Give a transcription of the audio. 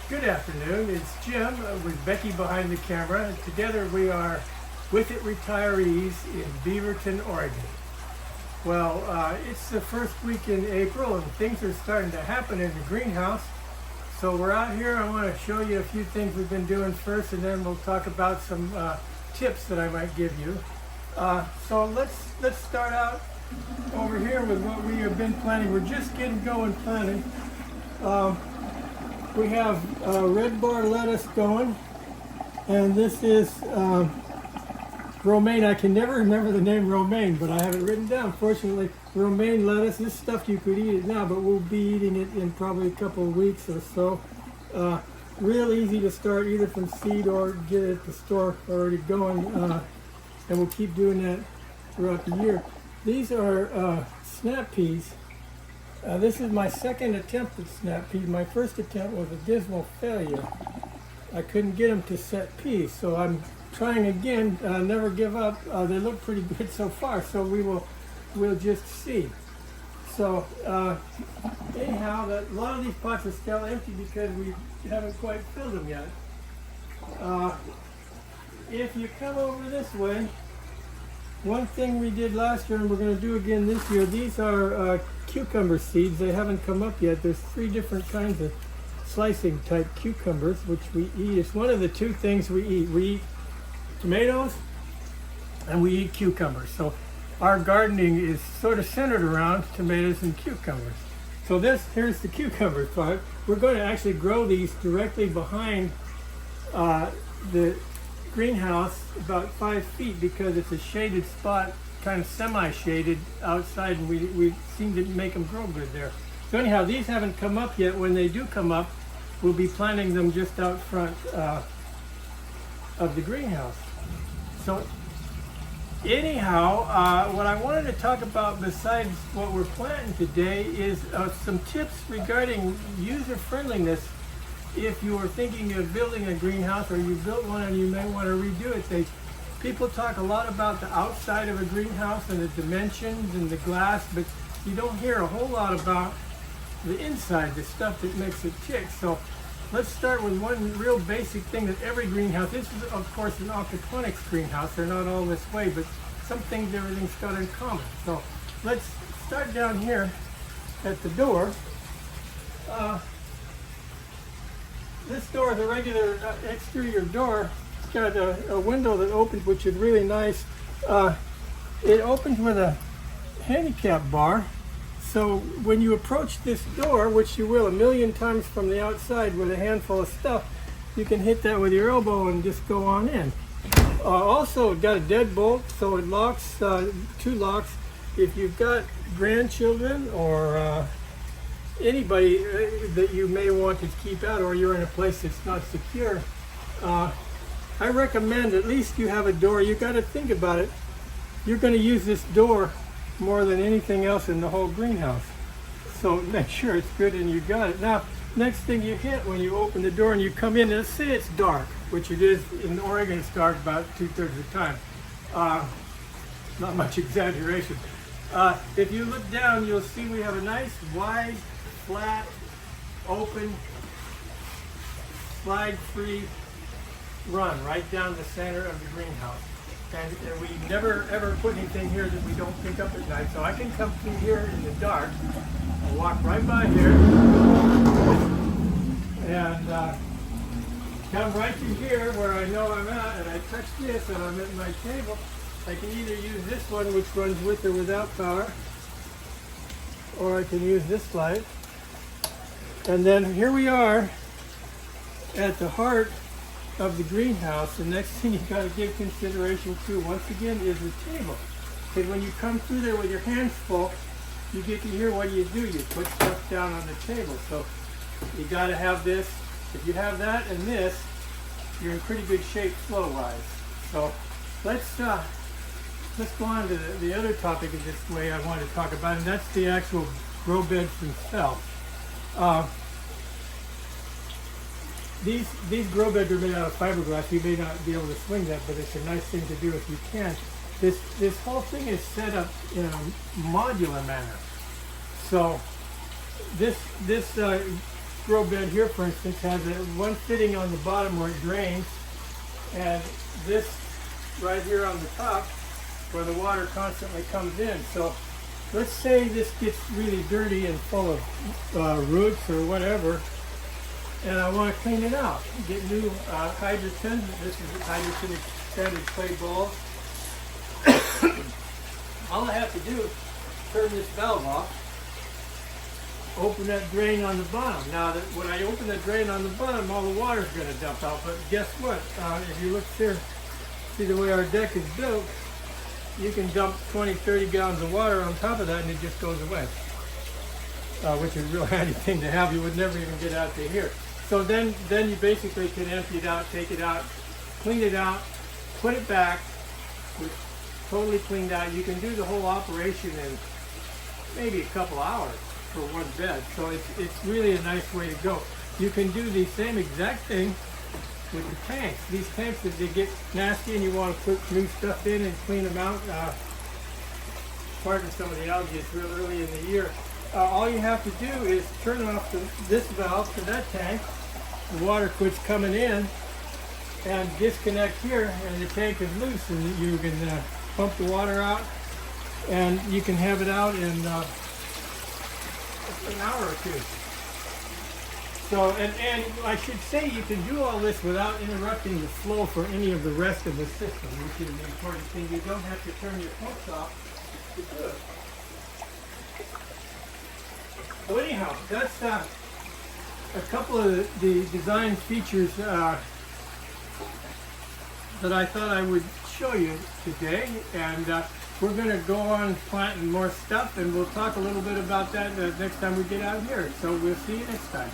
Good afternoon. It's Jim with Becky behind the camera. And together we are With It Retirees in Beaverton, Oregon. Well, it's the first week in April and things are starting to happen in the greenhouse. So we're out here. I want to show you a few things we've been doing first, and then we'll talk about some tips that I might give you. So let's start out over here with what we have been planting. We're just getting going planting. We have red bar lettuce going, and this is romaine. I can never remember the name romaine, but I have it written down. Fortunately, romaine lettuce. This stuff you could eat it now, but we'll be eating it in probably a couple of weeks or so. Real easy to start either from seed or get it at the store already going, and we'll keep doing that throughout the year. These are snap peas. This is my second attempt at snap peas. My first attempt was a dismal failure. I couldn't get them to set peas, so I'm trying again. Never give up. They look pretty good so far, so we'll just see. So anyhow, a lot of these pots are still empty because we haven't quite filled them yet. If you come over this way, one thing we did last year and we're going to do again this year, these are cucumber seeds. They haven't come up yet. There's 3 different kinds of slicing type cucumbers, which we eat. It's one of the 2 things we eat. We eat tomatoes and we eat cucumbers. So our gardening is sort of centered around tomatoes and cucumbers. So here's the cucumber part. We're going to actually grow these directly behind the greenhouse about 5 feet because it's a shaded spot, kind of semi-shaded outside, and we seem to make them grow good there. So anyhow, these haven't come up yet. When they do come up, we'll be planting them just out front of the greenhouse. So anyhow, what I wanted to talk about besides what we're planting today is some tips regarding user friendliness. If you are thinking of building a greenhouse or you built one and you may want to redo it, people talk a lot about the outside of a greenhouse and the dimensions and the glass, but you don't hear a whole lot about the inside, the stuff that makes it tick. So let's start with one real basic thing that every greenhouse, this is of course an aquaponics greenhouse, they're not all this way, but some things everything's got in common. So let's start down here at the door. This door is a regular exterior door. It's got a window that opens, which is really nice. It opens with a handicap bar. So when you approach this door, which you will a million times from the outside with a handful of stuff, you can hit that with your elbow and just go on in. Also, it got a deadbolt, so it locks, 2 locks. If you've got grandchildren or anybody that you may want to keep out, or you're in a place that's not secure, I recommend at least you have a door. You got to think about it. You're going to use this door more than anything else in the whole greenhouse. So make sure it's good and you got it. Now, next thing you hit when you open the door and you come in, let's say it's dark, which it is in Oregon. It's dark about 2/3 of the time. Not much exaggeration. If you look down, you'll see we have a nice wide, flat, open, slide-free run right down the center of the greenhouse. And we never ever put anything here that we don't pick up at night. So I can come through here in the dark, I'll walk right by here, and come right to here where I know I'm at, and I touch this and I'm at my table. I can either use this one, which runs with or without power, or I can use this light. And then here we are at the heart of the greenhouse. The next thing you got to give consideration to, once again, is the table. Because when you come through there with your hands full, you get to hear what you do. You put stuff down on the table. So you got to have this. If you have that and this, you're in pretty good shape flow-wise. So let's go on to the other topic of this way I want to talk about, and that's the actual grow beds themselves. These grow beds are made out of fiberglass. You may not be able to swing that, but it's a nice thing to do if you can. This whole thing is set up in a modular manner. So this grow bed here, for instance, has one fitting on the bottom where it drains, and this right here on the top where the water constantly comes in. So let's say this gets really dirty and full of roots or whatever, and I want to clean it out. Get new hydrogen. This is hydrogen expanded clay balls. All I have to do is turn this valve off, open that drain on the bottom. Now, when I open the drain on the bottom, all the water is going to dump out. But guess what? If you look here, see the way our deck is built, you can dump 20, 30 gallons of water on top of that and it just goes away. Which is a real handy thing to have. You would never even get out to here. So then you basically can empty it out, take it out, clean it out, put it back, totally cleaned out. You can do the whole operation in maybe a couple hours for one bed. So it's really a nice way to go. You can do the same exact thing with the tanks. These tanks, if they get nasty and you want to put new stuff in and clean them out, pardon some of the algae, it's real early in the year. All you have to do is turn off this valve to that tank. The water quits coming in, and disconnect here, and the tank is loose, and you can pump the water out, and you can have it out in an hour or two. So, and I should say you can do all this without interrupting the flow for any of the rest of the system, which is the important thing. You don't have to turn your pumps off to do it. So anyhow, that's a couple of the design features that I thought I would show you today, and we're going to go on planting more stuff, and we'll talk a little bit about that next time we get out here. So we'll see you next time.